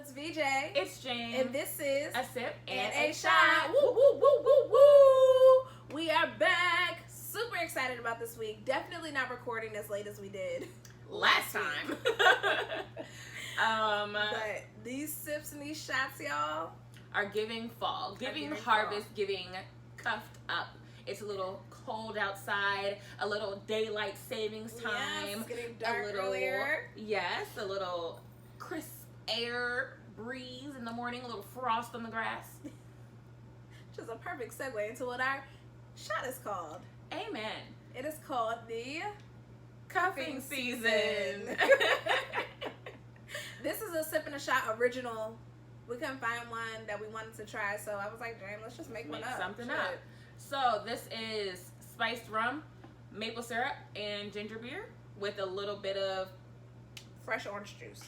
it's VJ. It's Jane. And this is A Sip and a Shot. Woo, woo, woo, woo, woo. We are back. Super excited about this week. Definitely not recording as late as we did last time. But these sips and these shots, y'all, are giving fall, giving harvest, giving cuffed up. It's a little cold outside, a little daylight savings time. Yes, getting dark earlier. Yes, a little crisp air breeze in the morning, a little frost on the grass. Which is a perfect segue into what our shot is called. Amen. It is called the Cuffing season. This is a Sip and a Shot original. We couldn't find one that we wanted to try, so I was like, James, let's just make one up. Something up. So this is spiced rum, maple syrup, and ginger beer with a little bit of fresh orange juice.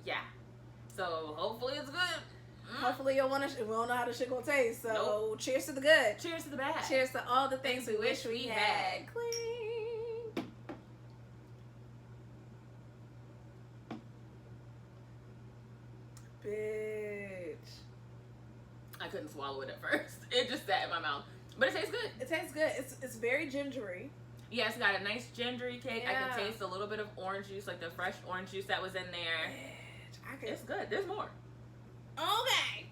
Yeah. So hopefully it's good. Hopefully you'll want to. We don't know how this shit gonna taste. So nope. Cheers to the good. Cheers to the bad. Cheers to all the things we wish we had. Clean. Bitch. I couldn't swallow it at first. It just sat in my mouth. But it tastes good. It tastes good. It's very gingery. Yeah, it's got a nice gingery kick. Yeah. I can taste a little bit of orange juice, like the fresh orange juice that was in there. Bitch, It's good. There's more. Okay.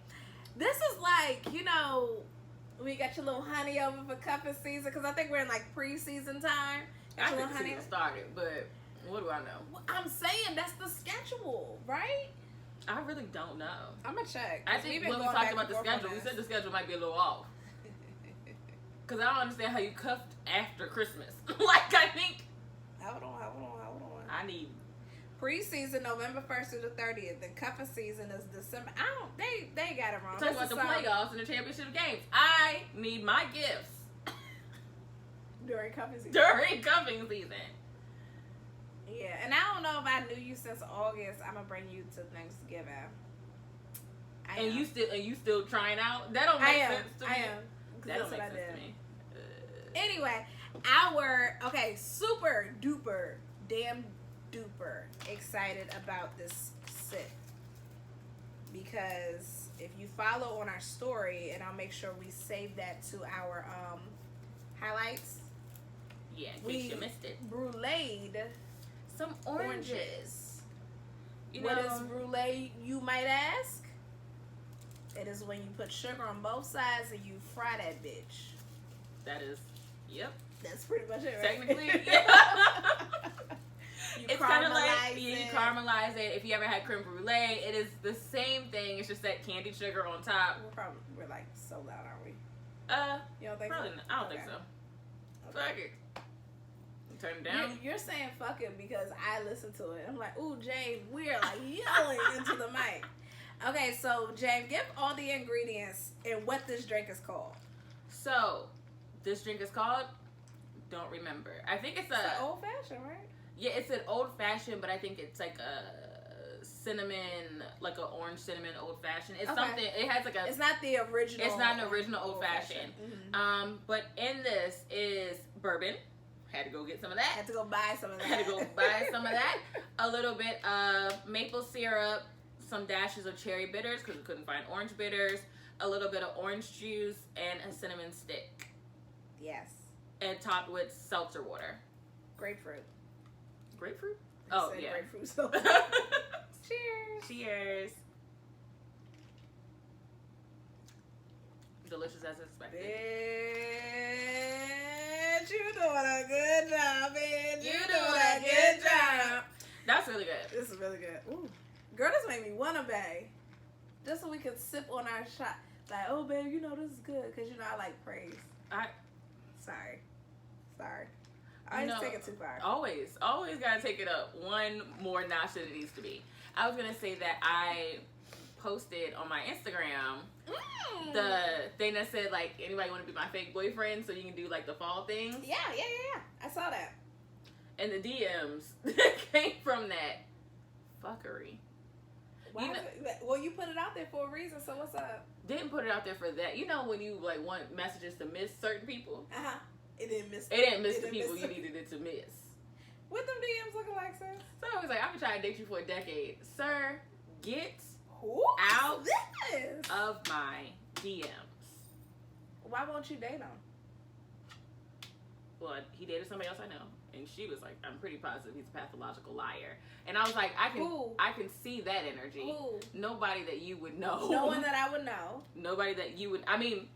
This is like, we got your little honey over for cuffing season, because I think we're in like pre-season time. I think the season started, but what do I know? Well, I'm saying that's the schedule, right? I really don't know. I'm gonna check. I think when we talked about the schedule, we said the schedule might be a little off. Because I don't understand how you cuffed after Christmas. I think. Hold on. I need. Pre-season November 1st through the 30th. The cuffing season is December. They got it wrong. Talking about the playoffs and the championship games. I need my gifts during cuffing season. Yeah, and I don't know if I knew you since August. I'm gonna bring you to Thanksgiving. And you still trying out? That don't make sense to me. I am. That don't make sense to me. Anyway, super duper damn duper excited about this sip, because if you follow on our story, and I'll make sure we save that to our highlights. Yeah, in case you missed it. Bruleed some oranges. What is brulee, you might ask? It is when you put sugar on both sides and you fry that bitch. That is, yep. That's pretty much it, right? Technically, yeah. It's kind of like you caramelize it. If you ever had creme brulee, it is the same thing. It's just that candied sugar on top. We're like so loud, aren't we? You don't think so? Not. I don't think so. Okay. Fuck it. Turn it down. You're saying fuck it because I listen to it. I'm like, ooh, James, we're like yelling into the mic. Okay, so James, give all the ingredients and what this drink is called. So, this drink is called, don't remember. I think it's an old fashioned, right? Yeah, it's an old fashioned, but I think it's like a cinnamon, like an orange cinnamon old fashioned. It's something. It has like a. It's not the original. It's not an original old fashioned. Mm-hmm. But in this is bourbon. Had to go get some of that. Had to go buy some of that. A little bit of maple syrup, some dashes of cherry bitters because we couldn't find orange bitters, a little bit of orange juice, and a cinnamon stick. Yes. And topped with seltzer water. Grapefruit? Oh, yeah. Grapefruit. So. Cheers. Delicious as expected. Bitch, you doing a good job, bitch. You doing a good job. That's really good. This is really good. Ooh. Girl, this made me want to bang. Just so we could sip on our shot. Like, oh, babe, this is good. Because, I like praise. Sorry. I just take it too far. Always gotta take it up one more notch than it needs to be. I was gonna say that I posted on my Instagram the thing that said, like, anybody want to be my fake boyfriend so you can do, like, the fall things? Yeah. I saw that. And the DMs that came from that fuckery. Well, you put it out there for a reason, so what's up? Didn't put it out there for that. When you, like, want messages to miss certain people? Uh-huh. It didn't miss the people you needed it to miss. What them DMs looking like, sis? So I was like, I've been trying to date you for a decade. Sir, Get Who out is this? of my DMs. Why won't you date him? Well, he dated somebody else I know, and she was like, "I'm pretty positive he's a pathological liar." And I was like, I can see that energy. Who? Nobody that you would know. No one that I would know. Nobody that you would. I mean,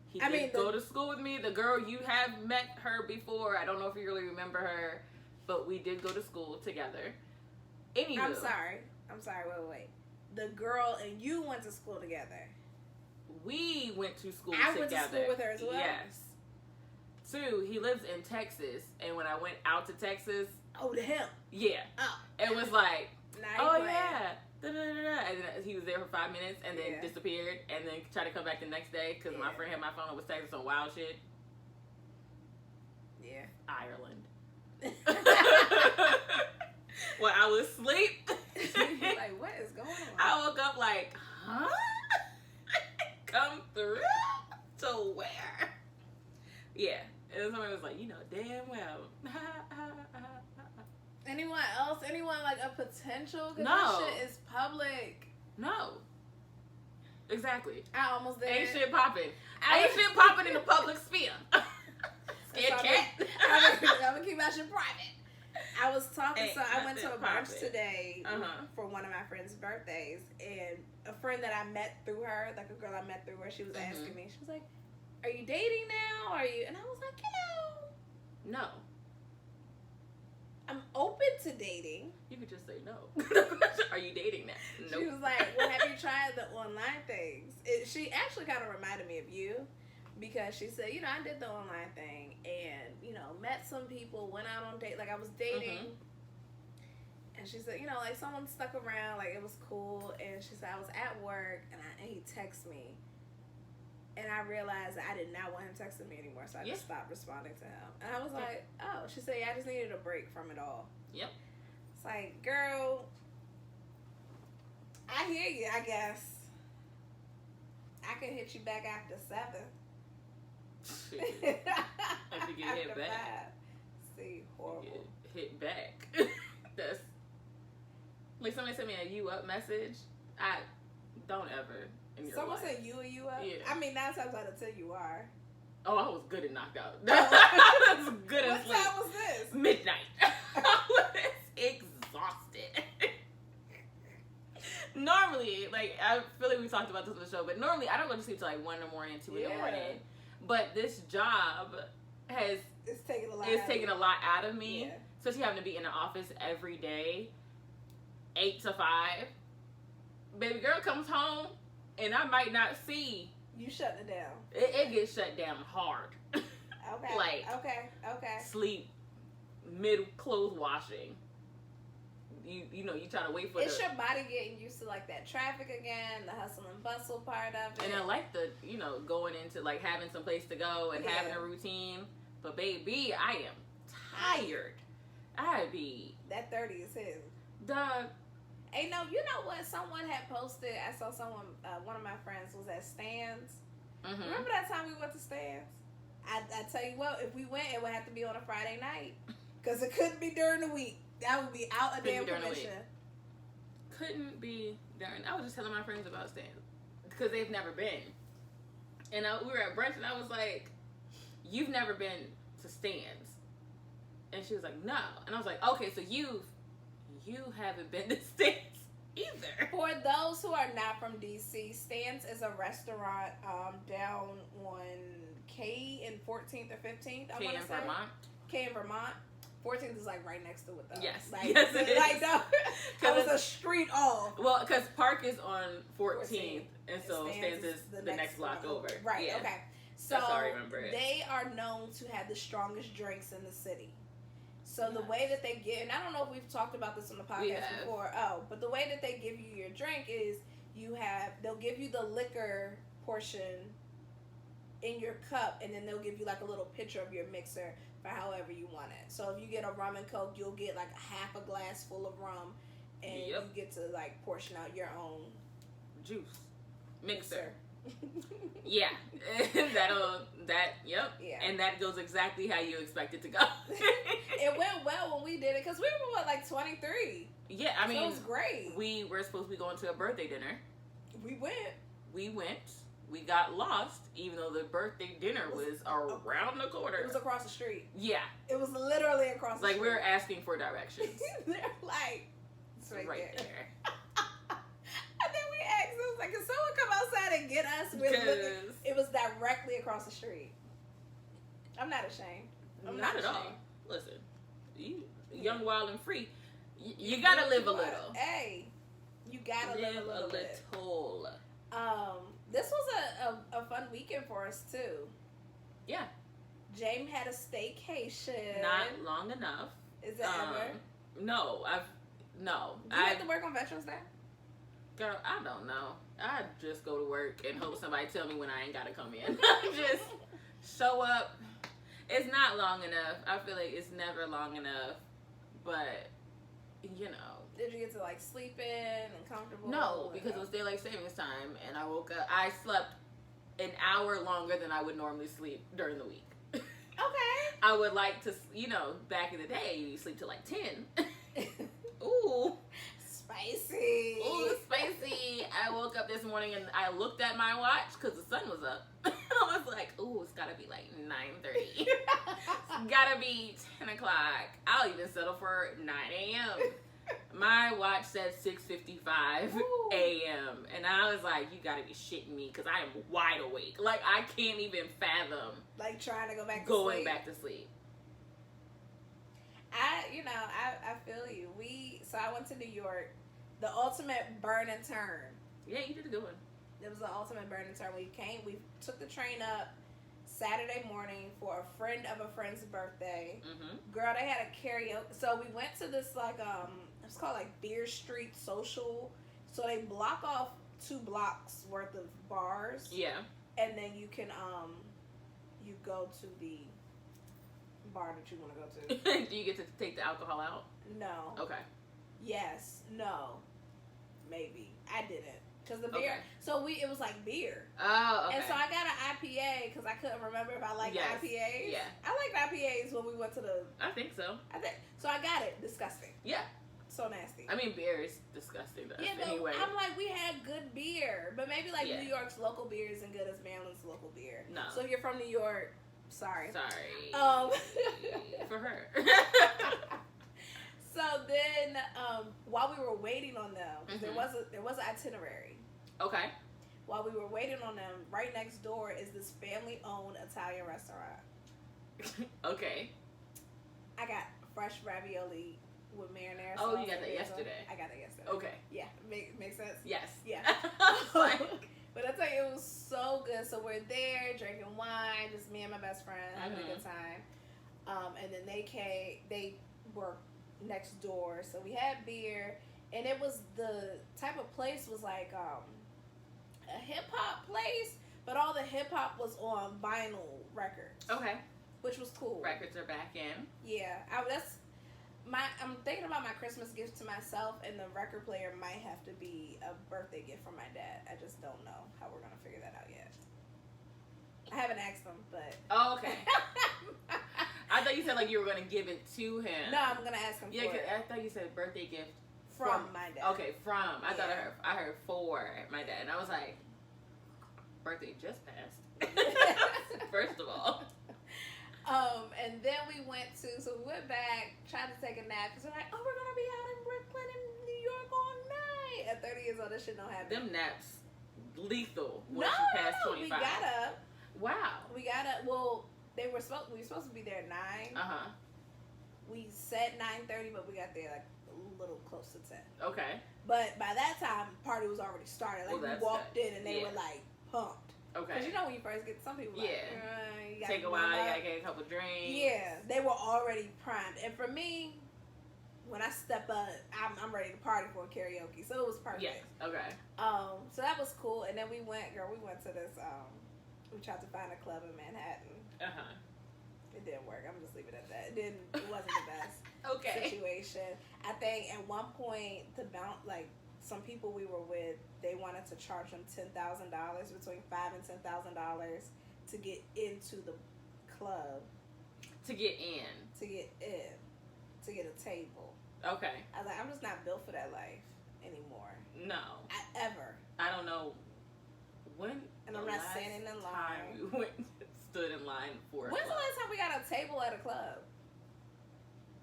he did go to school with me. The girl, you have met her before. I don't know if you really remember her, but we did go to school together. Anywho, I'm sorry. Wait. The girl and you went to school together. We went to school together. I together. went to school with her as well? Yes. 2, he lives in Texas, and when I went out to Texas... Oh, to him? Yeah. Oh. It was like, oh, yeah. Da-da-da-da. And then he was there for 5 minutes, and then disappeared, and then tried to come back the next day, because my friend had my phone and was texting some wild shit. Yeah. Ireland. When I was asleep. Like, what is going on? I woke up like, huh? Come through? To where? Yeah. And somebody was like, damn well. Anyone else? Anyone like a potential? Because No. this shit is public. No. Exactly. I almost did. Ain't shit popping. Ain't shit popping in the public sphere. Scared cat. I'm gonna keep that shit private. I was talking, so I went to a brunch today for one of my friend's birthdays, and a friend that I met through her, like a girl I met through her, she was asking me, she was like, "Are you dating now? Are you?" And I was like, No. I'm open to dating. You could just say no. Are you dating now? Nope. She was like, "Well, have you tried the online things?" She actually kind of reminded me of you. Because she said, I did the online thing and, met some people, went out on date. Like, I was dating. And she said, like, someone stuck around. Like, it was cool. And she said, I was at work and he texted me. And I realized that I did not want him texting me anymore. So I just stopped responding to him. And I was like, oh. She said, yeah, I just needed a break from it all. Yep. It's like, girl, I hear you, I guess. I can hit you back after 7. If you get hit back. See, horrible. Hit back. That's like somebody sent me a "you up" message. I don't ever. Someone said you up? Yeah. I mean, 9 times out of 10 you are. Oh, I was good and knocked out. I was good and What time was this? Midnight. I was exhausted. Normally, like, I feel like we talked about this on the show, but normally I don't go to sleep till like 1 in the morning, 2 in the morning. But this job it's taking a lot out of me. Yeah. Especially having to be in the office every day, 8 to 5. Baby girl comes home and I might not see. You shutting it down. It gets shut down hard. Okay. Like, okay. Sleep, mid-clothes washing. You try to wait for it's your body getting used to like that traffic again, the hustle and bustle part of it. And I like the, going into like having some place to go and having a routine. But baby, I am tired. That 30 is his. Dog. Hey, no, you know what? Someone had posted, I saw someone, one of my friends was at Stan's. Remember that time we went to Stan's? I tell you what, if we went, it would have to be on a Friday night. Because it couldn't be during the week. That would be out of damn permission. Couldn't be during. I was just telling my friends about Stan's because they've never been. And we were at brunch and I was like, "You've never been to Stan's?" And she was like, "No." And I was like, "Okay, so you haven't been to Stan's either." For those who are not from DC, Stan's is a restaurant down on K in 14th or 15th. K in Vermont. K in Vermont. 14th is like right next to it though. Yes. Like, yes, it is. Like, no, it was a street off. Well, because Park is on 14th, and so Stan's is the next block over. Right, yeah. okay. So that's how I remember it. They are known to have the strongest drinks in the city. So the way that they get, and I don't know if we've talked about this on the podcast before, but the way that they give you your drink is they'll give you the liquor portion in your cup, and then they'll give you like a little picture of your mixer for however you want it. So if you get a rum and coke, you'll get like half a glass full of rum, and you get to like portion out your own juice mixer. Yeah. Yep. Yeah. And that goes exactly how you expect it to go. It went well when we did it because we were like 23. Yeah, I mean, so it was great. We were supposed to be going to a birthday dinner. We went. We got lost, even though the birthday dinner was around the corner. It was across the street. Yeah. It was literally across the street. Like, we were asking for directions. They're like, it's right there. And then we asked, it was like, can someone come outside and get us? It was directly across the street. I'm not ashamed. I'm not at ashamed. all. Listen, you young, wild, and free. You gotta live a little. Hey, you gotta live a little bit. This was a fun weekend for us too. Yeah. James had a staycation. Not long enough. Is it ever? No, No. Do you have to work on Veterans Day? Girl, I don't know. I just go to work and hope somebody tell me when I ain't gotta come in. Just show up. It's not long enough. I feel like it's never long enough. But, you know. Did you get to like sleep in and comfortable? No, because it was daylight savings time and I woke up. I slept an hour longer than I would normally sleep during the week. Okay. I would like to, back in the day, you sleep till like 10. Ooh. Spicy. Ooh, spicy. I woke up this morning and I looked at my watch because the sun was up. I was like, ooh, it's gotta be like 9:30. It's gotta be 10 o'clock. I'll even settle for 9 a.m. My watch said 6:55 a.m. And I was like, you gotta be shitting me because I am wide awake. Like, I can't even fathom. Like, trying to go back to going sleep. back to sleep. I feel you. So I went to New York. The ultimate burn and turn. Yeah, you did a good one. It was the ultimate burn and turn. We took the train up Saturday morning for a friend of a friend's birthday. Mm-hmm. Girl, they had a karaoke. So we went to this it's called like Beer Street Social. So they block off 2 blocks worth of bars. Yeah. And then you can you go to the bar that you want to go to. Do you get to take the alcohol out? No. Okay. Yes. No. Maybe. I didn't. Because the beer. Okay. So it was like beer. Oh, okay. And so I got an IPA because I couldn't remember if I liked IPAs. Yeah. I liked IPAs when we went to the. I think so. So I got it. Disgusting. Yeah. So nasty. I mean, beer is disgusting to us anyway. I'm like, we had good beer. But maybe like Yeah. New York's local beer isn't good as Maryland's local beer. No. So if you're from New York, sorry. For her. So then, while we were waiting on them, Mm-hmm. there was an itinerary. Okay. While we were waiting on them, right next door is this family-owned Italian restaurant. Okay. I got fresh ravioli with marinara. Oh, sauce you got that and yesterday. I got that yesterday. Okay. Yeah, makes sense. Yes. Yeah. Like, But I tell you, it was so good. So we're there drinking wine, just me and my best friend having a good time. And then they were next door, so we had beer, and it was the type of place was like a hip hop place, but all the hip hop was on vinyl records. okay. Which was cool. Records are back in. Yeah, I'm thinking about my Christmas gift to myself, and the record player might have to be a birthday gift from my dad. I just don't know how we're gonna figure that out yet. I haven't asked him, but. Oh, okay. I thought you said like you were gonna give it to him. No, I'm gonna ask him. Yeah, for it. I thought you said birthday gift from my dad. Okay, from. I thought I heard for my dad, and I was like, birthday just passed. First of all. And then we went back, tried to take a nap, because we're like, oh, we're gonna be out in Brooklyn and New York all night. At 30 years old, this shit don't happen. Them naps, lethal once you pass 25. We got up. Wow. We got up. Well, we were supposed to be there at 9. We said 9:30, but we got there like a little close to 10. Okay. But by that time, party was already started. Like, we walked in and they were like pumped. Okay. Because you know when you first get, some people like, you gotta take a while, you gotta get a couple drinks. Yeah, they were already primed. And for me, when I step up, I'm ready to party for karaoke. So it was perfect. Yes. Okay. So that was cool. And then we went to this, we tried to find a club in Manhattan. It didn't work. I'm just leave it at that. It wasn't the best okay. situation. I think at one point some people we were with, they wanted to charge them $10,000, between $5,000 and $10,000 to get into the club. To get in. To get a table. Okay. I was like, I'm just not built for that life anymore. No. Ever. I don't know when. And I'm not standing in line. We stood in line for. When's the last time we got a table at a club?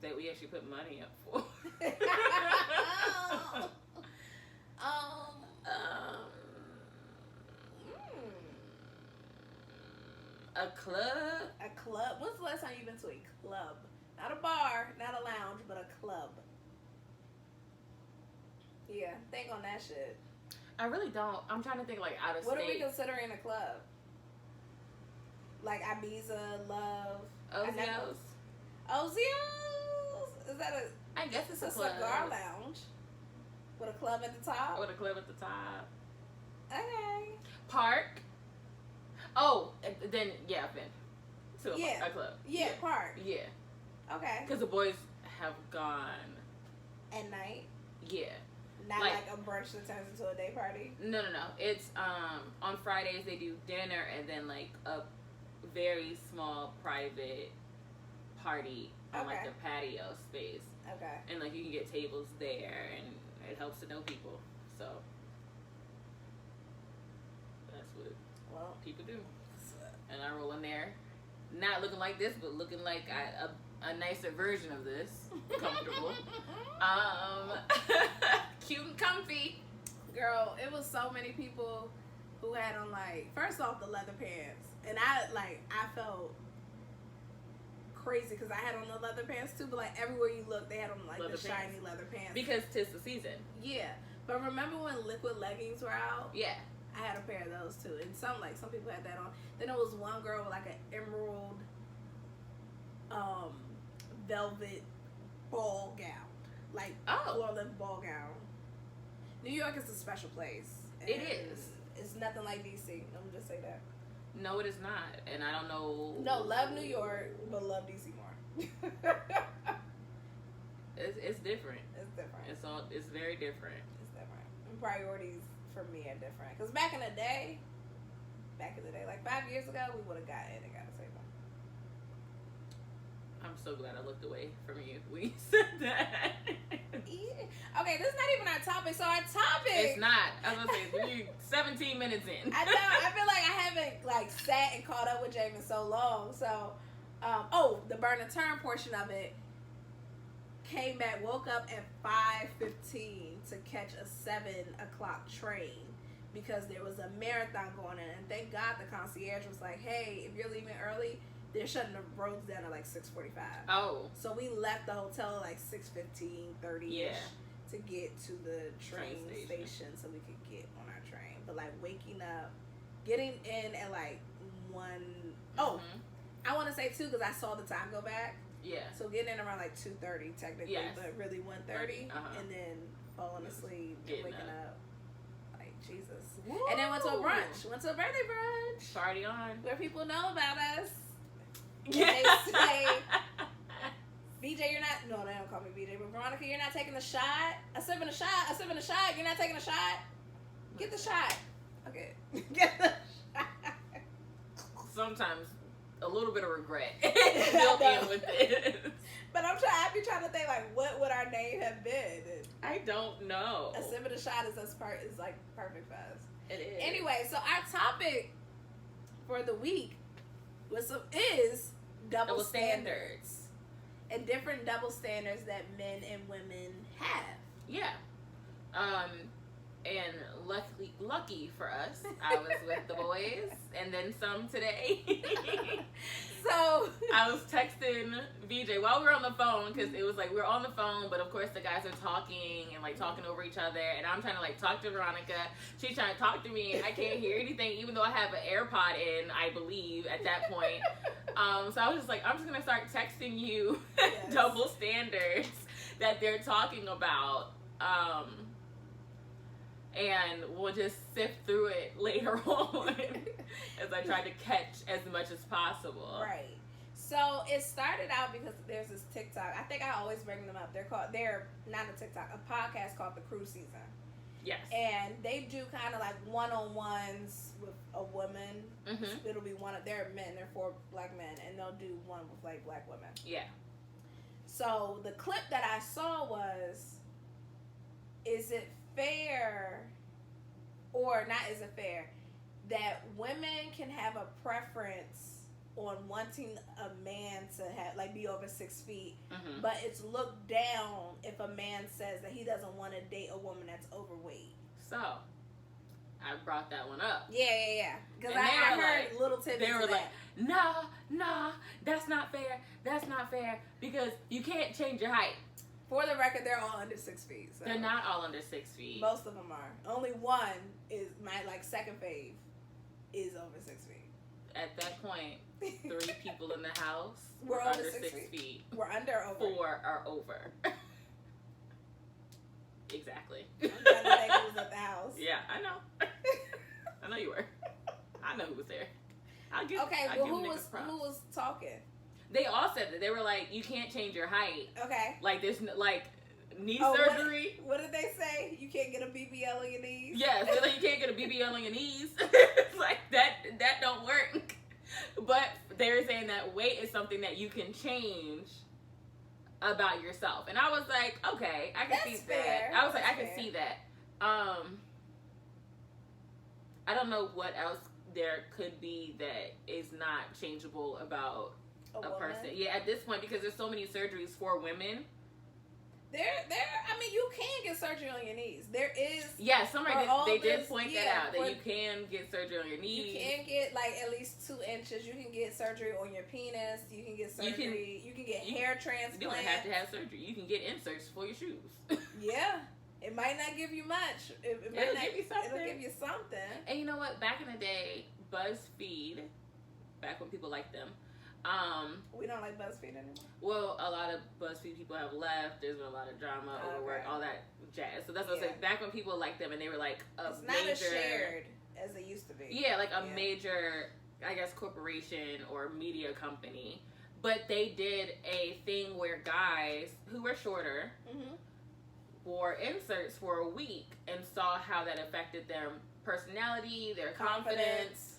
That we actually put money up for. A club? A club. When's the last time you've been to a club? Not a bar, not a lounge, but a club. Yeah, think on that shit. I really don't. I'm trying to think like out of What state. are we considering a club? Like Ibiza, Love, Ozios? Ozios? Is that a? I guess it's a club. Cigar lounge with a club at the top. With a club at the top. Okay. Park. Oh, then yeah, I've been to a club. Yeah, park. Yeah. Okay. Because the boys have gone at night. Yeah. Not like a brunch that turns into a day party. No. It's on Fridays they do dinner and then like a very small private party on like the patio space. Okay. And like you can get tables there and it helps to know people. So that's what people do. And I roll in there, not looking like this, but looking like a nicer version of this. Comfortable. Cute and comfy. Girl, it was so many people who had on like, first off, the leather pants. And I felt crazy because I had on the leather pants too, but like everywhere you look, they had on like leather shiny leather pants. Because 'tis the season. Yeah. But remember when liquid leggings were out? Yeah. I had a pair of those too. And some people had that on. Then there was one girl with like an emerald velvet ball gown. Like floor-length ball gown. New York is a special place. It is. It's nothing like DC. Let me just say that. No, it is not. And I don't know. No, love New York, but love DC more. It's different. It's different. It's very different. It's different. And priorities for me are different. Because back in the day, like 5 years ago, we would have got it and got a table. I'm so glad I looked away from you when you said that. Yeah. Okay, this is not even our topic. So our topic. It's not. I was gonna say 17 minutes in. I know. I feel like I haven't like sat and caught up with James in so long. So, the burn and turn portion of it came back. Woke up at 5:15 to catch a 7 o'clock train because there was a marathon going on. And thank God the concierge was like, "Hey, if you're leaving early, they're shutting the roads down at like 6:45." Oh. So we left the hotel at like 6:15, 30-ish to get to the train station so we could get on our train. But like waking up, getting in at like 1. Oh, I want to say 2 because I saw the time go back. Yeah. So getting in around like 2:30 technically, but really 1:30, and then falling asleep, and waking up. Like Jesus. Woo! And then went to a brunch. Went to a birthday brunch. Party on. Where people know about us. Yeah. They say, BJ, you're not. No, they don't call me BJ. But Veronica, you're not taking the shot. A sip and a shot. A sip and a shot. You're not taking a shot. Get the shot. Okay. Get the shot. Sometimes a little bit of regret built in with it. But I be trying to think like, what would our name have been? I don't know. A sip and a shot is like perfect for us. It is. Anyway, so our topic for the week is double standards. And different double standards that men and women have. Yeah. And lucky for us, I was with the boys and then some today. So I was texting VJ while we were on the phone because it was like we were on the phone, but of course the guys are talking and like talking over each other, and I'm trying to like talk to Veronica. She's trying to talk to me, and I can't hear anything, even though I have an AirPod in, I believe, at that point. So I was just like, I'm just gonna start texting you double standards that they're talking about. And we'll just sift through it later on as I try to catch as much as possible. Right. So it started out because there's this TikTok. I think I always bring them up. They're not a TikTok, a podcast called The Cruise Season. Yes. And they do kind of like one-on-ones with a woman. Mm-hmm. It'll be they're men, they're 4 black men, and they'll do one with like black women. Yeah. So the clip that I saw was, is it fair, or not is it fair, that women can have a preference on wanting a man to have like be over 6 feet, but it's looked down if a man says that he doesn't want to date a woman that's overweight. So I brought that one up. Yeah. Because I heard little tidbits. They were like, nah, that's not fair. That's not fair because you can't change your height. For the record, they're all under 6 feet. So. They're not all under 6 feet. Most of them are. Only one is my like second fave is over 6 feet. At that point, 3 people in the house were under 6 feet. We're under or over. 4 are over. Exactly. I'm trying to think who was at the house. Yeah, I know. I know you were. I know who was there. Who was talking? They all said that. They were like, you can't change your height. Okay. Like there's knee surgery. What did they say? You can't get a BBL on your knees? Yes, they're like, you can't get a BBL on your knees. It's like that don't work. But they're saying that weight is something that you can change about yourself. And I was like, okay, I can see that. I was like, I can see that. I don't know what else there could be that is not changeable about a person. Yeah, at this point, because there's so many surgeries for women. I mean, you can get surgery on your knees. There is. Yeah, they did point that out, that you can get surgery on your knees. You can get like at least 2 inches. You can get surgery on your penis. You can get surgery. You can get hair transplant. You don't have to have surgery. You can get inserts for your shoes. Yeah. It might not give you much. It'll give you something. It'll give you something. And you know what? Back in the day, BuzzFeed, back when people liked them, we don't like BuzzFeed anymore. Well, a lot of BuzzFeed people have left. There's been a lot of drama, overwork, all that jazz. So that's what I was saying. Back when people liked them and they were like it's not as shared as it used to be. Yeah, like a major, I guess, corporation or media company. But they did a thing where guys who were shorter wore inserts for a week and saw how that affected their personality, their confidence.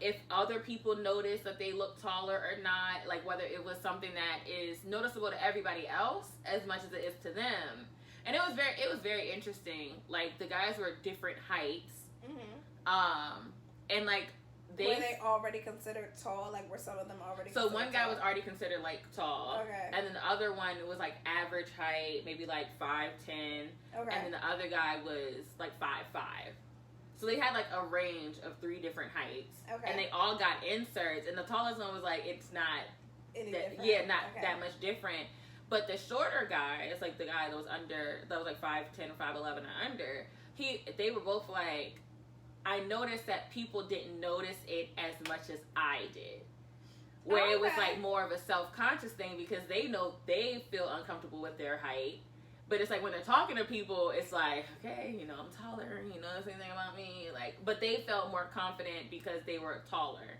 If other people noticed that they look taller or not, like whether it was something that is noticeable to everybody else as much as it is to them. And it was very interesting. Like the guys were different heights. And like were they already considered tall? Like were some of them already? So one guy was already considered like tall. Okay. And then the other one was like average height, maybe like 5'10". Okay. And then the other guy was like 5'5". So they had like a range of 3 different heights. Okay. And they all got inserts. And the tallest one was like, it's not that much different. But the shorter guy, it's like the guy that was like 5'10", 5'11" and under, they were both like, I noticed that people didn't notice it as much as I did. Where it was like more of a self-conscious thing because they know they feel uncomfortable with their height. But it's like when they're talking to people, it's like, okay, you know, I'm taller, you know, anything about me. Like, but they felt more confident because they were taller.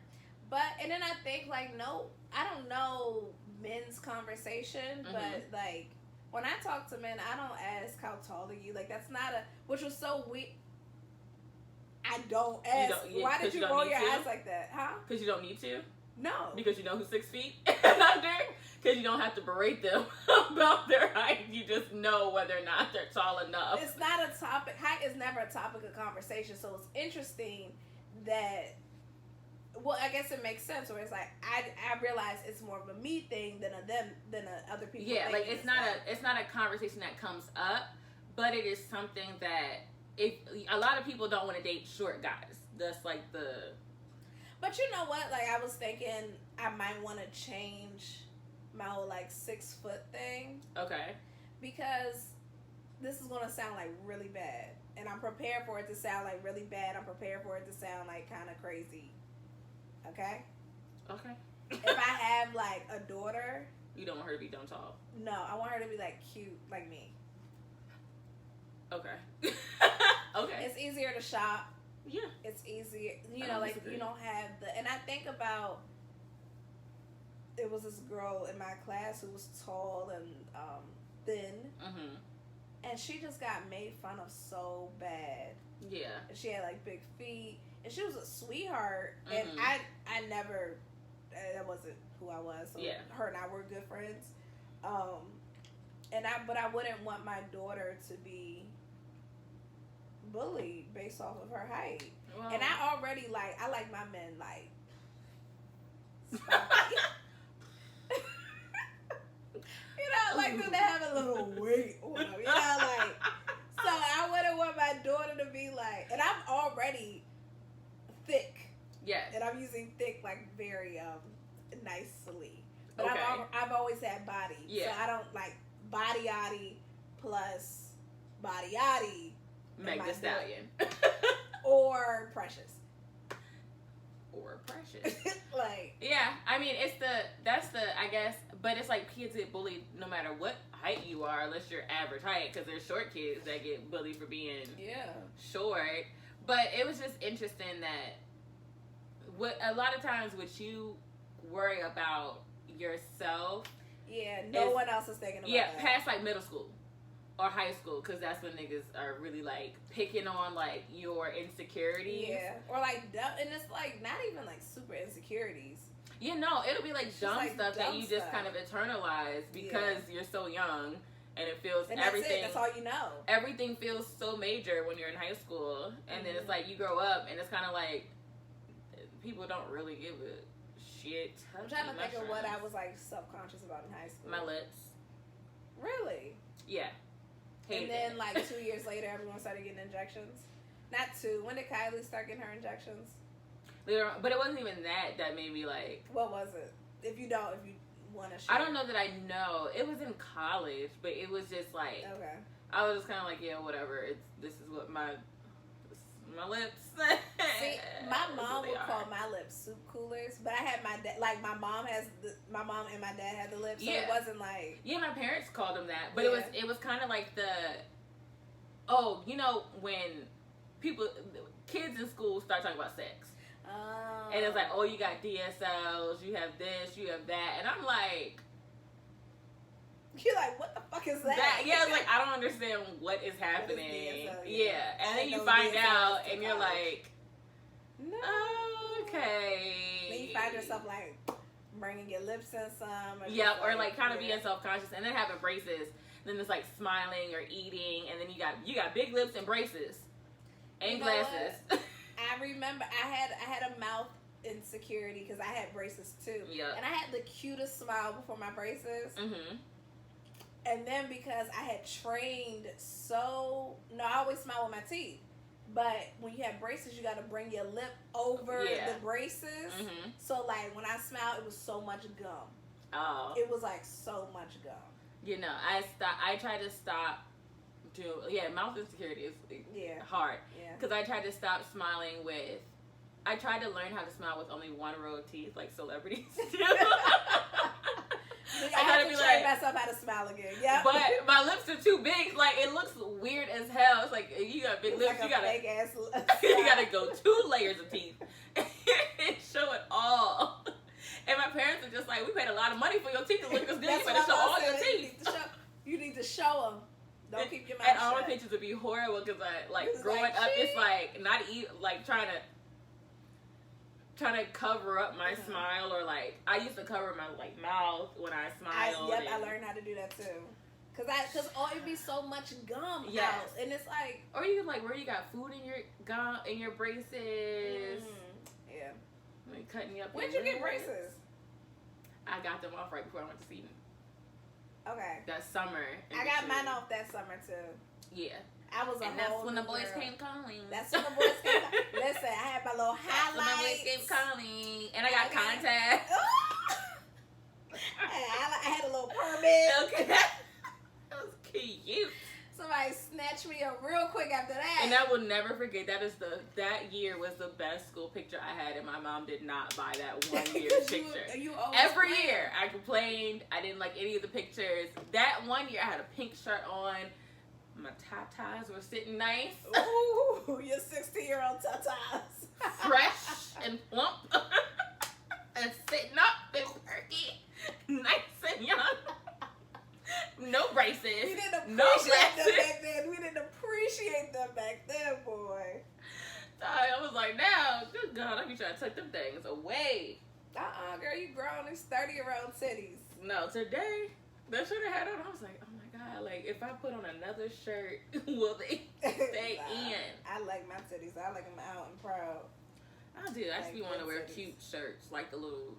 And then I think like, I don't know men's conversation, but like when I talk to men, I don't ask how tall are you. Like that's not which was so weird. I don't ask. Why did you roll your eyes like that? Huh? Because you don't need to? No. Because you know who's 6 feet and under? Because you don't have to berate them about their height. You just know whether or not they're tall enough. It's not a topic. Height is never a topic of conversation. So it's interesting that, well, I guess it makes sense. Where it's like I realize it's more of a me thing than other people. Yeah, like it's not a conversation that comes up, but it is something that a lot of people don't want to date short guys. That's like the. But you know what? Like I was thinking, I might want to change my whole like 6 foot thing. Okay. Because this is gonna sound like really bad, and I'm prepared for it to sound like really bad. I'm prepared for it to sound like kind of crazy. Okay. Okay. If I have like a daughter, you don't want her to be dumb tall. No, I want her to be like cute, like me. Okay. Okay. It's easier to shop. Yeah. It's easier. You know, like you don't have and I think about, there was this girl in my class who was tall and thin. And she just got made fun of so bad. Yeah. She had like big feet, and she was a sweetheart. And I never, that wasn't who I was. So her and I were good friends. But I wouldn't want my daughter to be bullied based off of her height. Well, and I already I like my men I like them to have a little weight on them, so I wouldn't want my daughter to be and I'm already thick. Yes. And I'm using thick very nicely. But okay. I've always had body. Yeah. So I don't like body yaddy plus body yaddy. Meg the Stallion. Or Precious. Yeah, I mean I guess, but it's kids get bullied no matter what height you are, unless you're average height, because there's short kids that get bullied for being short. But it was just interesting that a lot of times what you worry about yourself, no one else is thinking about that. Past middle school or high school, because that's when niggas are really picking on your insecurities. Yeah, or and it's not even super insecurities. It'll be dumb stuff that you just kind of internalize because you're so young, and it feels everything. That's all you know. Everything feels so major when you're in high school, and then it's you grow up, and it's kind of people don't really give a shit. I'm trying to think of what I was self-conscious about in high school. My lips. Really? Yeah. And then 2 years later, everyone started getting injections. Not 2. When did Kylie start getting her injections? But it wasn't even that made me What was it? If you want to share. I don't know that I know. It was in college, but it was just okay. I was just kind of whatever. This is what my lips. See, my mom would call my lips soup coolers, but I had my dad. My mom and my dad had the lips, so it wasn't my parents called them that, but it was kind of when kids in school start talking about sex. Oh. And it's you got DSLs, you have this, you have that, and I'm you're what the fuck is that? I don't understand what is happening. And then you find out, and you're no. Okay. Then you find yourself bringing your lips in some. Or kind of being self-conscious, and then having braces. Then it's smiling or eating, and then you got big lips and braces, and glasses. I remember I had a mouth insecurity because I had braces too. Yeah. And I had the cutest smile before my braces. Mm-hmm. And then because I had trained I always smile with my teeth. But when you have braces, you got to bring your lip over the braces. Mm-hmm. So when I smiled, it was so much gum. Oh. It was so much gum. I tried to stop mouth insecurity is hard. Yeah. Because I tried to stop smiling I tried to learn how to smile with only one row of teeth, like celebrities do. I had to train myself how to smile again. Yeah. But my lips are too big. It looks weird as hell. It's you got big lips. You gotta fake ass you gotta go 2 layers of teeth and show it all. And my parents are just we paid a lot of money for your teeth to look as good. You better show all your teeth. You need to show them. Don't keep your mouth shut. And all my pictures would be horrible because growing up, it's not trying to cover up my smile, or I used to cover my mouth when I smiled. I learned how to do that too. Cause it'd be so much gum out, and it's or you where you got food in your gum in your braces. Yeah. Cutting you up. When'd you get braces? I got them off right before I went to see them. Okay. That summer. I got mine off that summer too. Yeah. I was and that's when the boys came calling. That's when the boys came calling. Listen, I had my little highlights. That's when the boys came calling. And I got contacts. I had a little permit. Okay. That was cute. Somebody snatched me up real quick after that. And I will never forget, that year was the best school picture I had, and my mom did not buy that one year's picture. Every year I complained, I didn't like any of the pictures. That one year I had a pink shirt on. My tatas were sitting nice. Ooh, your 16-year-old tatas. Fresh and plump. And sitting up and perky. Nice and young. No braces. You didn't no appreciate glasses. them back done back then, boy. I was like, now, good God, I be trying to take them things away. Girl, you grown these 30-year-old titties. No, today, that shirt I had on, I was like, oh my God, like, if I put on another shirt, will they stay in? I like my titties. I like them out and proud. I do. I just be wanting to wear titties. cute shirts, like the little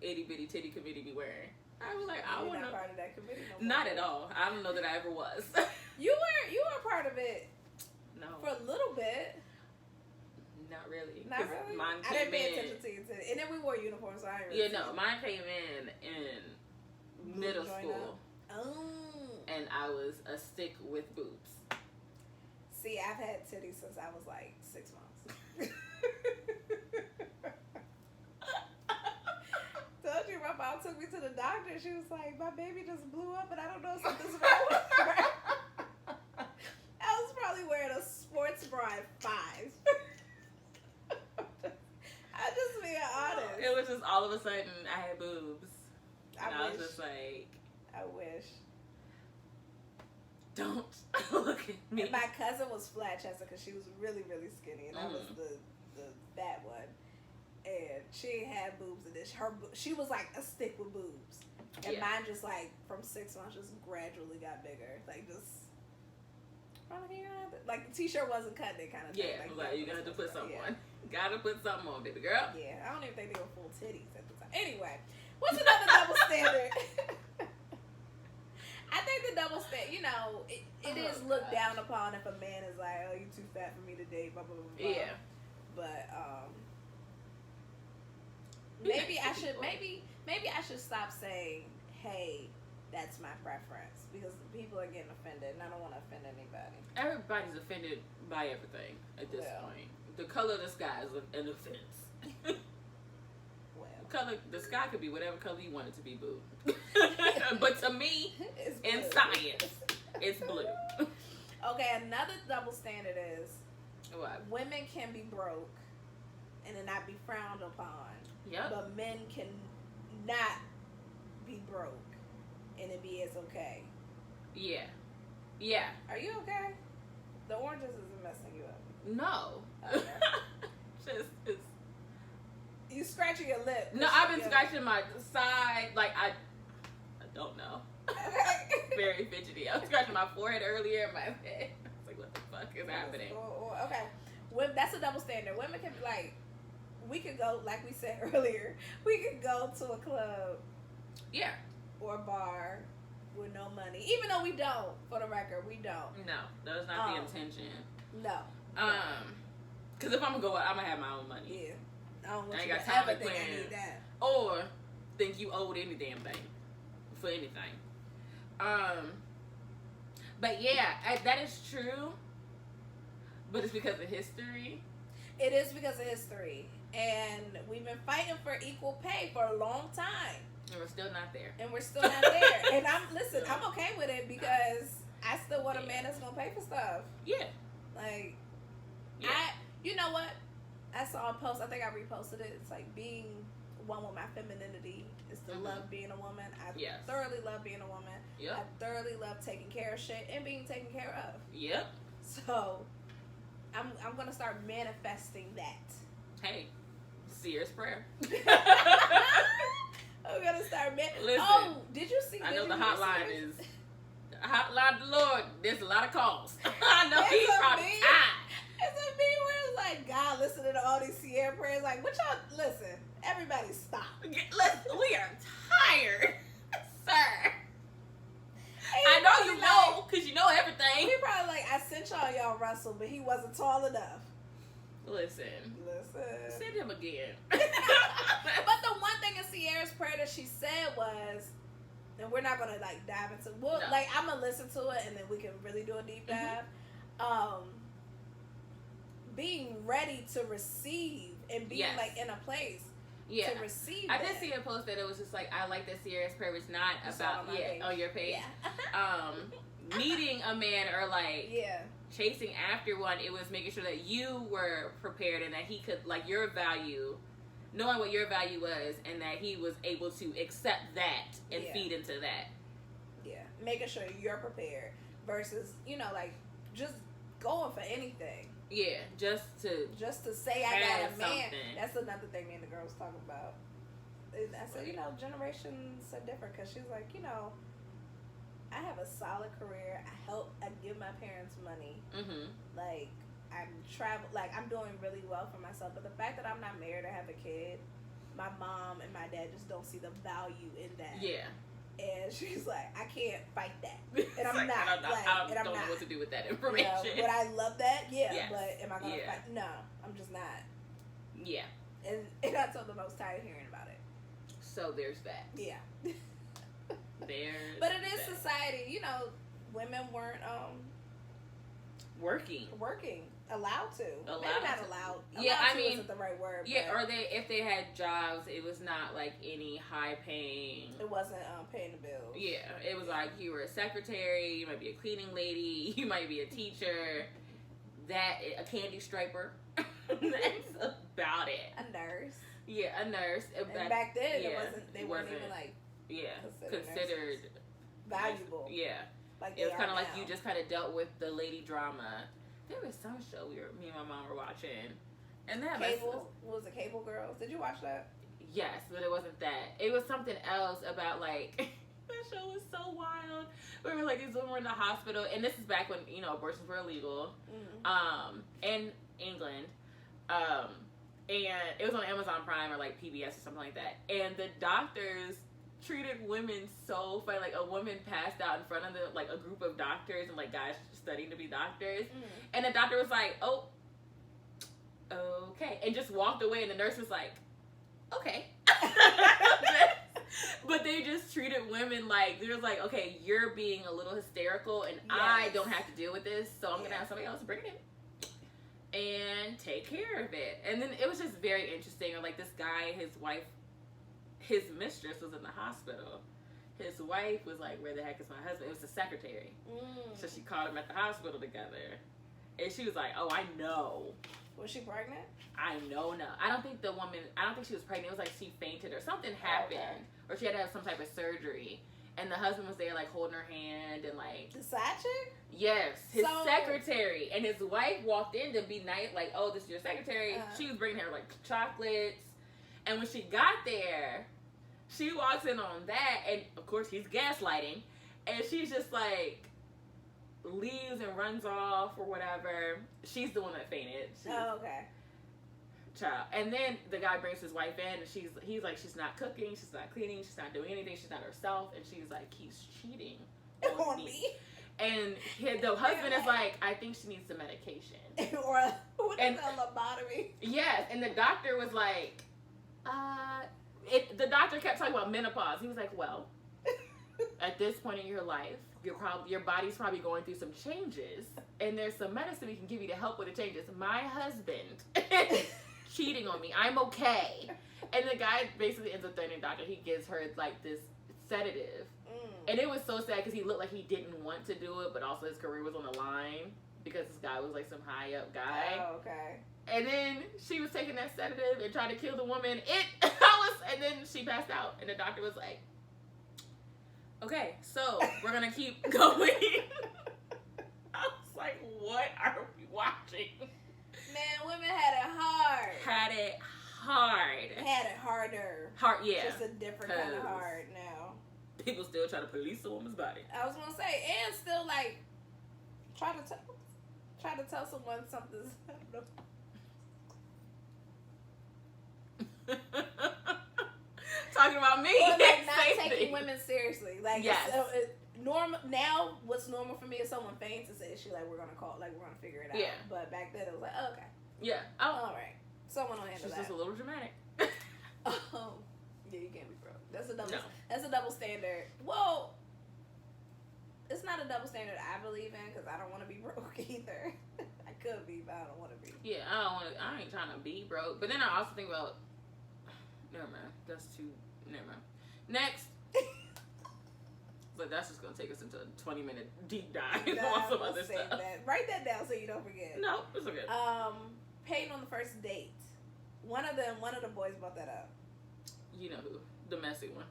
itty bitty titty committee be wearing. I was like, I want to. Not part of that committee no more. Not at all. I don't know that I ever was. You were part of it. No. For a little bit. Not really. Not really. Mine I came didn't pay in. attention to you, and then we wore uniforms, so I didn't. Yeah, no, mine came in middle school. Oh. And I was a stick with boobs. See, I've had titties since I was like 6 months. Told you, my mom took me to the doctor. She was like, my baby just blew up and I don't know if something's wrong with her. I was probably wearing a sports bra at 5. I'm just being honest. It was just all of a sudden I had boobs. And I was just like, I wish. Don't look at me. And my cousin was flat chested because she was really, really skinny, and I was the fat one. And she had boobs, and she was like a stick with boobs, and mine just like from 6 months just gradually got bigger, like just like the t-shirt wasn't cutting it kind of thing. Yeah, like you got to put something on. Gotta put something on, baby girl. Yeah, I don't even think they were full titties at the time. Anyway, what's another double standard? I think the double standard, you know, it is looked down upon if a man is like, oh, you too fat for me to date, blah, blah, blah, blah. Yeah. But, maybe I should stop saying, hey, that's my preference, because people are getting offended, and I don't want to offend anybody. Everybody's offended by everything at this point. The color of the sky is an offense. The sky could be whatever color you want it to be, boo. But to me, in science, it's blue. Okay, another double standard is what? Women can be broke and it not be frowned upon. Yep. But men can not be broke and it be as okay. Yeah. Yeah. Are you okay? The oranges isn't messing you up. No. Okay. It's you scratching your lip. No, I've been scratching my side. Like, I don't know. Okay. Very fidgety. I was scratching my forehead earlier in my head. I was like, what the fuck is happening? Okay. That's a double standard. Women can be like, we could go, like we said earlier, we could go to a club. Yeah. Or a bar with no money. Even though we don't, for the record, we don't. No, that was not the intention. No. Because if I'm going to go out, I'm going to have my own money. Yeah. I don't want I ain't you got to time ever to think plan. I need that. Or think you owed any damn thing for anything. But yeah, that is true. But it's because of history. It is because of history. And we've been fighting for equal pay for a long time. And we're still not there. And I'm okay with it because I still want a man that's going to pay for stuff. Yeah. Like, you know what? I saw a post, I think I reposted it. It's like being one with my femininity is to love being a woman. I thoroughly love being a woman. Yep. I thoroughly love taking care of shit and being taken care of. Yep. So, I'm going to start manifesting that. Hey, Sears prayer. I'm going to start Listen, oh, did you see? I know the hotline is... Hotline to the Lord, there's a lot of calls. I know he's probably tired. It's a me where it's like, God, listening to all these Sierra prayers. Like, what y'all, listen, everybody stop. Listen, we are tired, sir. I know you know, because you know everything. He probably like, I sent y'all Russell, but he wasn't tall enough. Listen. Send him again. But the one thing in Sierra's prayer that she said was, and we're not going to like dive into, like, I'm going to listen to it and then we can really do a deep dive. Being ready to receive and being like in a place to receive. I did see a post that it was just like, I like that Sierra's prayer was not about on your page. Needing a man or like chasing after one. It was making sure that you were prepared and that he could like your value, knowing what your value was, and that he was able to accept that and feed into that. Yeah, making sure you're prepared versus like just going for anything. Yeah, just to say I got a man. Something. That's another thing me and the girl was talking about. I said, you know, generations are different because she's like, you know, I have a solid career. I give my parents money. Mm-hmm. Like, I'm doing really well for myself. But the fact that I'm not married or have a kid, my mom and my dad just don't see the value in that. Yeah. And she's like, I can't fight that. And I'm not. I don't know what to do with that information. You know, would I love that? Yeah. Yes. But am I going to fight? No, I'm just not. Yeah. And I told them I was tired of hearing about it. So there's that. Yeah. But it is society. You know, women weren't working. Allowed to. Maybe not allowed. Yeah, I mean, isn't the right word. Yeah, or if they had jobs, it was not like any high paying. It wasn't paying the bills. Yeah, it was like you were a secretary, you might be a cleaning lady, you might be a teacher, a candy striper. That's about it. A nurse. Yeah, a nurse. And back then, they weren't even like considered valuable. Yeah, like it was kind of like you just kind of dealt with the lady drama. There was some show me and my mom were watching, and that was it Cable Girls? Did you watch that? Yes, but it wasn't that. It was something else about like that show was so wild. We were like these women were in the hospital, and this is back when abortions were illegal, in England, and it was on Amazon Prime or like PBS or something like that, and the doctors treated women so funny. Like a woman passed out in front of a group of doctors and like guys studying to be doctors, and the doctor was like, "Oh, okay," and just walked away. And the nurse was like, "Okay," but they just treated women like they was like, "Okay, you're being a little hysterical, and I don't have to deal with this, so I'm gonna have somebody else bring it in and take care of it." And then it was just very interesting. Or like this guy, his wife. His mistress was in the hospital. His wife was like, "Where the heck is my husband?" It was the secretary. So she called him at the hospital together. And she was like, "Oh, I know." Was she pregnant? I know. I don't think she was pregnant. It was like she fainted or something happened. Or she had to have some type of surgery. And the husband was there like holding her hand and like... The side chick? Yes. His secretary. And his wife walked in to be nice. Like, "Oh, this is your secretary." She was bringing her like chocolates. And when she got there, she walks in on that, and of course he's gaslighting, and she's just like leaves and runs off or whatever. She's the one that fainted. Okay. Child. And then the guy brings his wife in, and he's like, she's not cooking, she's not cleaning, she's not doing anything, she's not herself, and she's like, he's cheating on me. And the husband is like, "I think she needs some medication." Or a lobotomy. Yes, and the doctor was like, the doctor kept talking about menopause. He was like, "Well, at this point in your life, your body's probably going through some changes, and there's some medicine we can give you to help with the changes. My husband cheating on me. I'm okay." And the guy basically ends up threatening the doctor. He gives her like this sedative, and it was so sad because he looked like he didn't want to do it, but also his career was on the line because this guy was like some high up guy. Oh, okay. And then she was taking that sedative and trying to kill the woman. And then she passed out. And the doctor was like, "Okay, so we're going to keep going." I was like, what are we watching? Man, women had it hard. Had it hard. Had it harder. Yeah. Just a different kind of hard now. People still try to police a woman's body. I was going to say, and still like, try to tell someone something's... Talking about me. Or like not taking women seriously. Like normal now. What's normal for me is someone faints and says, "She like we're gonna figure it out." Yeah. But back then it was like, oh, okay. Yeah. All right. Someone will handle that. She's just a little dramatic. Yeah, you can't be broke. That's a double standard. Well, it's not a double standard I believe in because I don't want to be broke either. I could be, but I don't want to be. Yeah, I ain't trying to be broke. But then I also think about. Never mind. That's too. Never mind. Next. But that's just gonna take us into a 20-minute deep dive on some other stuff. Write that down so you don't forget. No, it's okay. Paying on the first date. One of the boys brought that up. You know who? The messy one.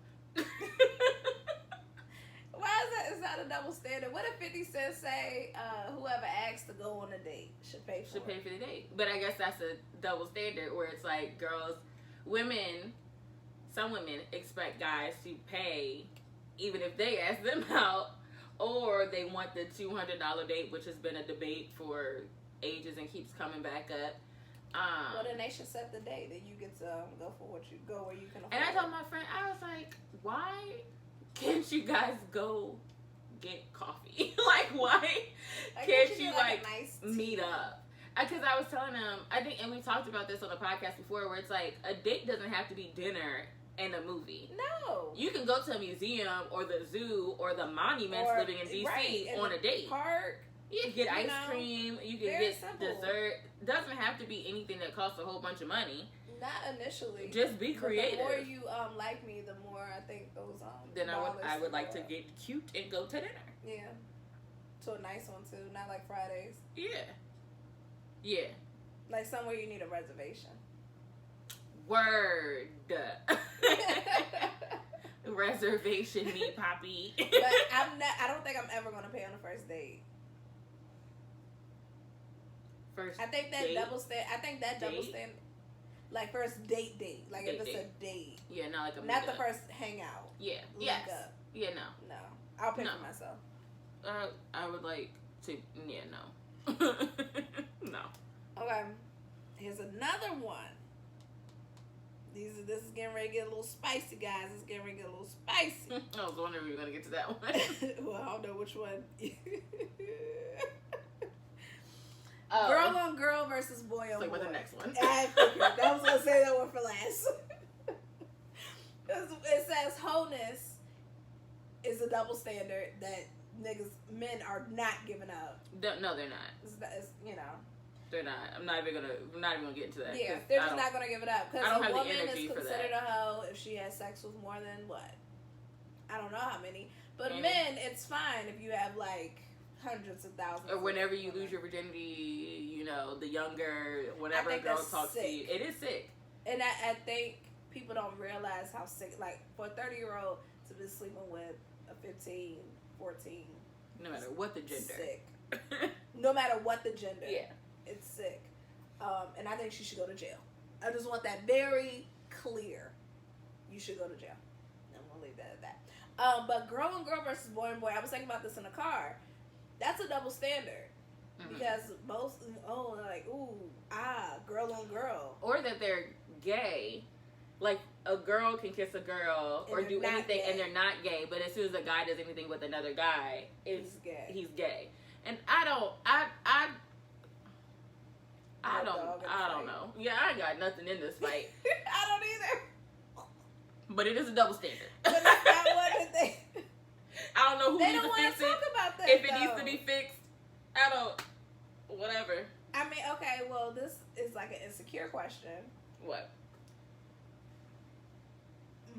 Why is that? It's not a double standard. What if 50 Cent say whoever asks to go on a date should pay for the date? But I guess that's a double standard where it's like some women expect guys to pay even if they ask them out, or they want the $200 date, which has been a debate for ages and keeps coming back up. Well, then they should set the date that you get to go for what you go where you can afford. And I told my friend, I was like, why can't you guys go get coffee? Like, why can't you like nice meet up? Because I was telling him, I think, and we talked about this on the podcast before, where it's like a date doesn't have to be dinner and a movie. No. You can go to a museum or the zoo or the monuments living in DC on a date. Park. You can get ice cream. You can get dessert. Doesn't have to be anything that costs a whole bunch of money. Not initially. Just be creative. But the more you like me, the more I think those then I would like to get cute and go to dinner. Yeah. To a nice one too, not like Fridays. Yeah. Yeah. Like somewhere you need a reservation. Word. Reservation me, Poppy. But I don't think I'm ever gonna pay on the first date. I think that double stand. Like first date. Like if it's a date. Yeah, not like a not the first hangout. Yeah. Yes. Up. Yeah. No. I'll pay for myself. I would like to. Yeah. No. No. Okay. Here's another one. This is getting ready to get a little spicy, guys. It's getting ready to get a little spicy. I was wondering if we were gonna get to that one. Well, I don't know which one. Girl on girl versus boy on boy. Like, what's the next one? I was gonna say that one for last. It says wholeness is a double standard that men are not giving up. No, they're not. It's, they're not. I'm not even gonna get into that. Yeah, they're just not gonna give it up because a woman is for considered that. a hoe if she has sex with more than what? I don't know how many, but men, it's fine if you have like hundreds of thousands. Or whenever you lose your virginity, the younger, whenever a girl talks to you, it is sick. And I think people don't realize how sick. Like for a 30-year-old to be sleeping with a 15, 14. No matter what the gender. Sick. No matter what the gender. Yeah. It's sick. And I think she should go to jail. I just want that very clear. You should go to jail. I'm going to leave that at that. But girl on girl versus boy on boy, I was thinking about this in the car. That's a double standard. Mm-hmm. Because most, girl on girl. Or that they're gay. Like, a girl can kiss a girl or do anything and they're not gay. But as soon as a guy does anything with another guy, he's gay. And I don't know. Yeah, I ain't got nothing in this fight. I don't either. But it is a double standard. But it's not what they... I don't know who they needs don't to fix it. Talk about that, if it needs to be fixed, whatever. I mean, okay, well, this is like an insecure question. What?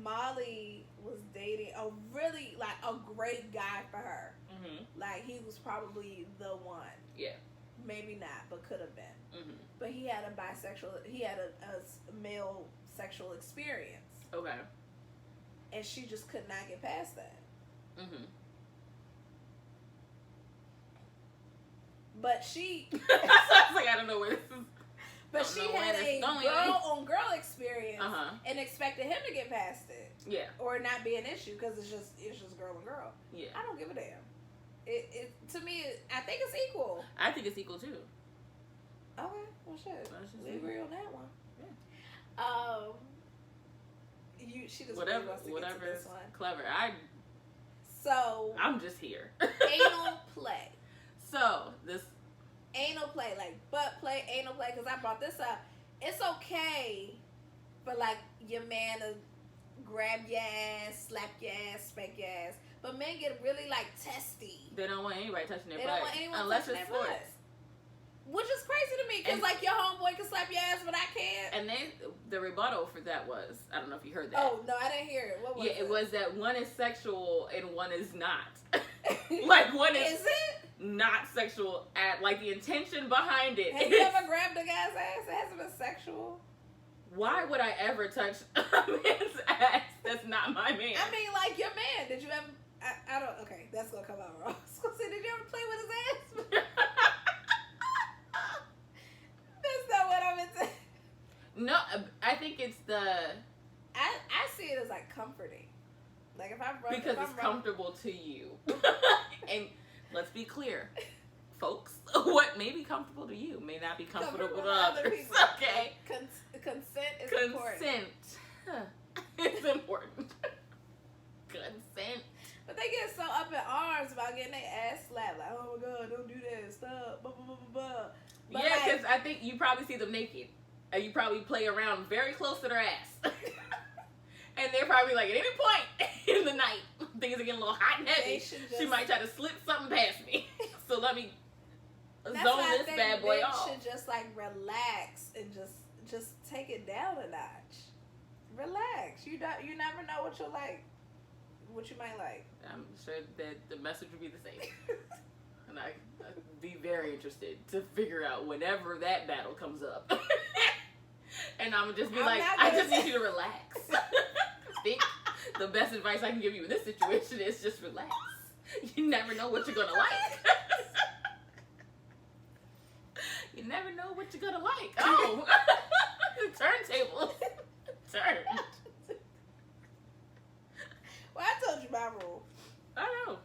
Molly was dating a really, a great guy for her. Mm-hmm. Like, he was probably the one. Yeah. Maybe not, but could have been. Mm-hmm. But he had a male sexual experience. Okay. And she just could not get past that. Mm-hmm. But she... I don't know where this is... But she had a girl-on-girl experience and expected him to get past it. Yeah. Or not be an issue because it's just girl-on-girl. Yeah. I don't give a damn. It to me, I think it's equal. I think it's equal too. Okay, well shit. We agree on that one. Yeah. She just whatever this one. Clever. I'm just here. Anal play. So this anal play, like butt play, anal play. Because I brought this up. It's okay for your man to grab your ass, slap your ass, spank your ass. But men get really testy. They don't want anybody touching their butt. They don't want anyone unless touching it's their butt. Which is crazy to me, because your homeboy can slap your ass, but I can't. And then the rebuttal for that was, I don't know if you heard that. Oh, no, I didn't hear it. What was it? Yeah, it was that one is sexual and one is not. One is it? Not sexual the intention behind it. Have you ever grabbed a guy's ass? It hasn't been sexual. Why would I ever touch a man's ass that's not my man? I mean, your man. Did you ever... I don't. Okay, that's gonna come out wrong. I was gonna say, did you ever play with his ass? That's not what I meant to. No, I think it's the. I see it as like comforting. Like if I'm running, because it's comfortable to you. And let's be clear, folks, what may be comfortable to you may not be comfortable to others. Okay. Consent is important. Consent. It's important. Consent. But they get so up in arms about getting their ass slapped. Like, oh my God, don't do that. Stop. Blah, blah, blah, blah, blah. But yeah, because I think you probably see them naked. And you probably play around very close to their ass. And they're probably like, at any point in the night, things are getting a little hot and heavy. She might try to slip something past me. So let me zone this bad boy off. Should just like relax and just take it down a notch. Relax. You never know what you'll like. What you might like. I'm sure that the message would be the same. And I'd be very interested to figure out whenever that battle comes up. And I'm just be like, I just need you to relax. I think the best advice I can give you in this situation is just relax. You never know what you're gonna like. You never know what you're gonna like. Oh, turntable. Turn. Well, I told you my rule. I know.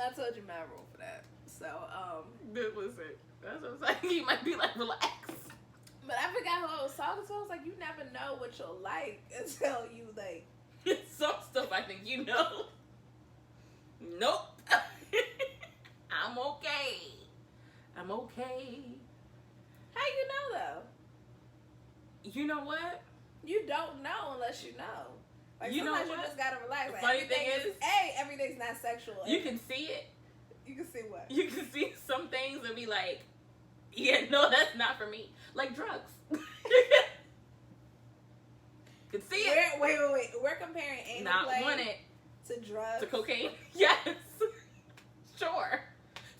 I told you my rule for that. So, listen, that's what I'm saying. You might be like, relax. But I forgot who I was talking to. I was like, you never know what you'll like until you like. Some stuff I think you know. Nope. I'm okay. I'm okay. How you know though? You know what? You don't know unless you know. Like you sometimes know you what? just gotta relax. Like, funny thing is, everything's not sexual. You can see it. You can see what? You can see some things and be like, yeah, no, that's not for me. Like drugs. Can see it. Wait. We're comparing anal not play want it to drugs. to cocaine. Yes. Sure.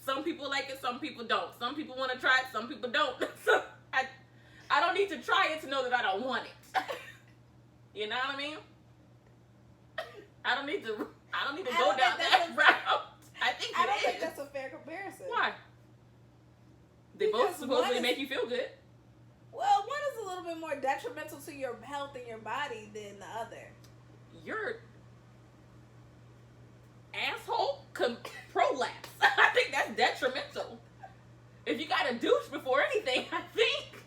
Some people like it, some people don't. Some people want to try it, some people don't. So I don't need to try it to know that I don't want it. You know what I mean? I don't need to go down that route. I don't think that's a fair comparison. Why? They both supposedly make you feel good. Well, one is a little bit more detrimental to your health and your body than the other. Your asshole can prolapse. I think that's detrimental. If you got a douche before anything, I think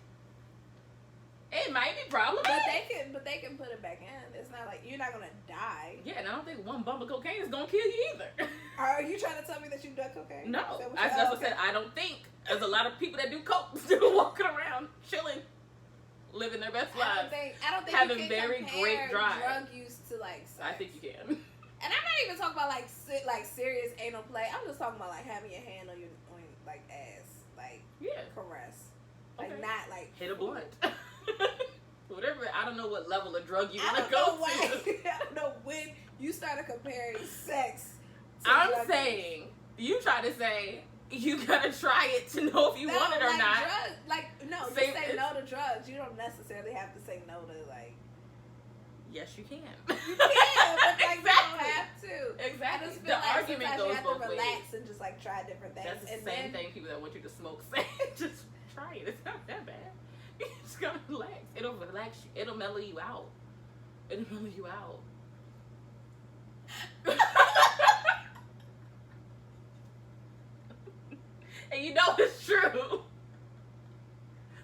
it might be problematic. But they can put it back in. It's not like you're not gonna die. Yeah, and I don't think one bump of cocaine is gonna kill you either. Are you trying to tell me that you've done cocaine? No, that's what I said. I don't think. There's a lot of people that do coke still walking around, chilling, living their best lives. I don't think having you can very great drive. Drug use to like sex. I think you can. And I'm not even talking about like serious anal play. I'm just talking about like having your hand on your like ass, like caress, like not like hit a blunt. Whatever. I don't know what level of drug you want to go to. I don't know when you started comparing sex. I'm saying you try to say you gotta try it to know if you want it or not. You say no to drugs. You don't necessarily have to say no to like. Yes, you can. You can, but like exactly. you don't have to. Exactly. I just feel the like argument goes you have both to relax ways. and just like try different things. That's the same thing people that want you to smoke say. Just try it. It's not that bad. You just gotta relax. It'll relax you. It'll mellow you out. It'll mellow you out. And you know it's true.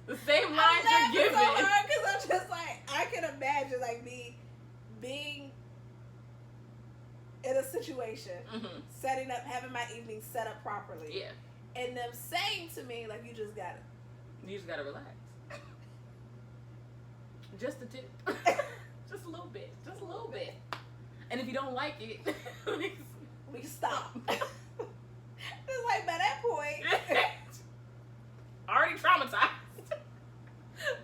The same lines you're giving. So hard because I'm just like, I can imagine like me being in a situation, setting up, having my evening set up properly. Yeah. And them saying to me, like, you just gotta relax. Just a tip. Just a little bit. Just a little bit. And if you don't like it, we stop. It's like by that point, already traumatized.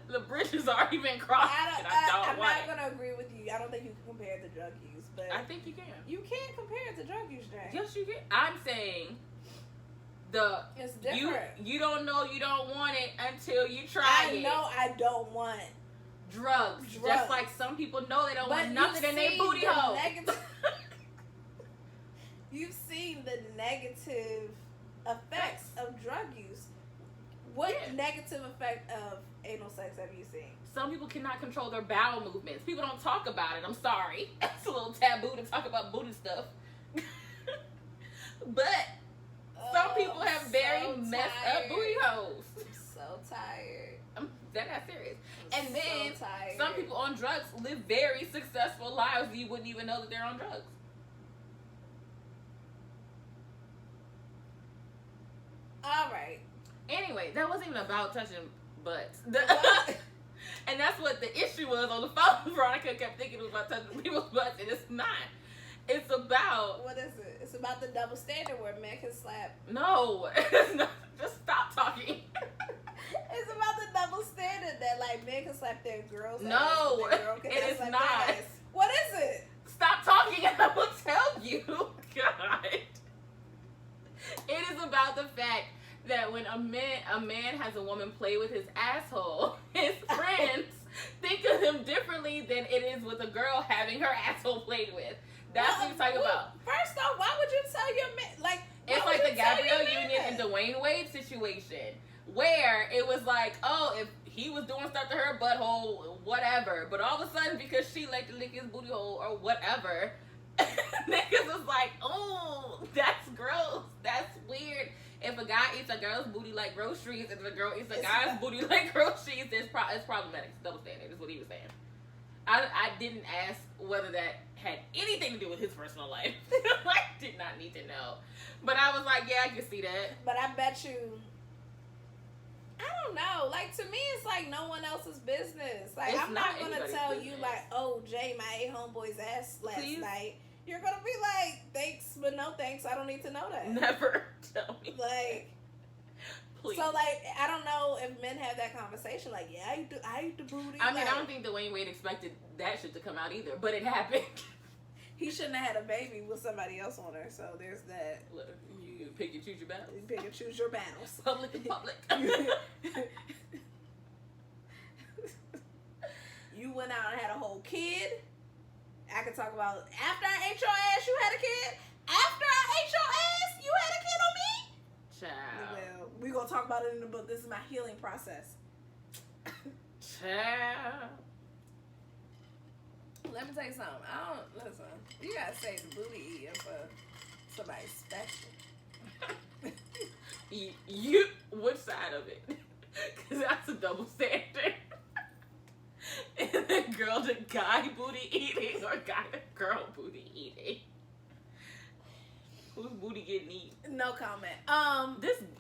The bridge has already been crossed. I'm not gonna agree with you. I don't think you can compare it to drug use, but I think you can. You can't compare it to drug use, Jay. Yes, you can. I'm saying it's different. You don't know you don't want it until you try it. I know I don't want drugs. Just like some people know they don't want nothing in their booty hole. you've seen the negative effects of drug use. What negative effect of anal sex have you seen? Some people cannot control their bowel movements. People don't talk about it. I'm sorry. It's a little taboo to talk about booty stuff. But some people have very messed up booty holes. I'm so tired. I'm dead ass serious. I'm And then so tired. some people on drugs live very successful lives that you wouldn't even know that they're on drugs. All right. Anyway, that wasn't even about touching butts. And that's what the issue was on the phone. Veronica kept thinking it was about touching people's butts, and it's not. It's about... What is it? It's about the double standard where men can slap... No. It's not. Just stop talking. It's about the double standard that, like, men can slap their girls' No, ass, their girl can it is slap not. their ass. What is it? Stop talking and I will tell you. God. It is about the fact that when a man has a woman play with his asshole, his friends think of him differently than it is with a girl having her asshole played with. That's what you're talking about. First off, why would you tell your man? Like, it's like the Gabrielle Union and Dwayne Wade situation, where it was like, oh, if he was doing stuff to her butthole, whatever, but all of a sudden because she liked to lick his booty hole or whatever, niggas was like, oh, that's gross, that's weird. If a guy eats a girl's booty like groceries, and if a girl eats a guy's booty like groceries, it's problematic. It's double standard, is what he was saying. I didn't ask whether that had anything to do with his personal life. I did not need to know. But I was like, yeah, I can see that. But I bet you, I don't know. Like, to me, it's like no one else's business. Like, It's I'm not not going to tell anybody's you, business. like, oh, Jay, my homeboy's ass last Please? night. You're going to be like, thanks, but no thanks. I don't need to know that. Never tell me. Like, Please. so, like, I don't know if men have that conversation. Like, yeah, I eat the booty. I mean, like, I don't think Dwayne Wade expected that shit to come out either, but it happened. he shouldn't have had a baby with somebody else on her. So there's that. Look, you pick and choose your battles. You pick and choose your battles. Public and public. You went out and had a whole kid. I could talk about after I ate your ass, you had a kid. After I ate your ass, you had a kid on me. Child. Well, we're gonna talk about it in the book. This is my healing process. Child. Let me tell you something. Listen. You gotta save the booty eating for somebody special. You, which side of it? Because that's a double standard. Is it girl to guy booty eating or guy to girl booty eating? Whose booty getting eaten? No comment.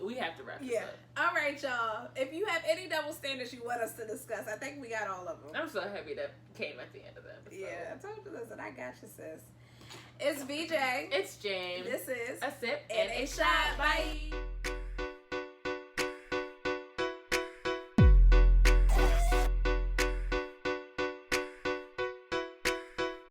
We have to wrap this up. All right, y'all. If you have any double standards you want us to discuss, I think we got all of them. I'm so happy that came at the end of the episode. Yeah, I told you, listen, I got you, sis. It's BJ. It's James. This is A Sip and a Shot. Bye.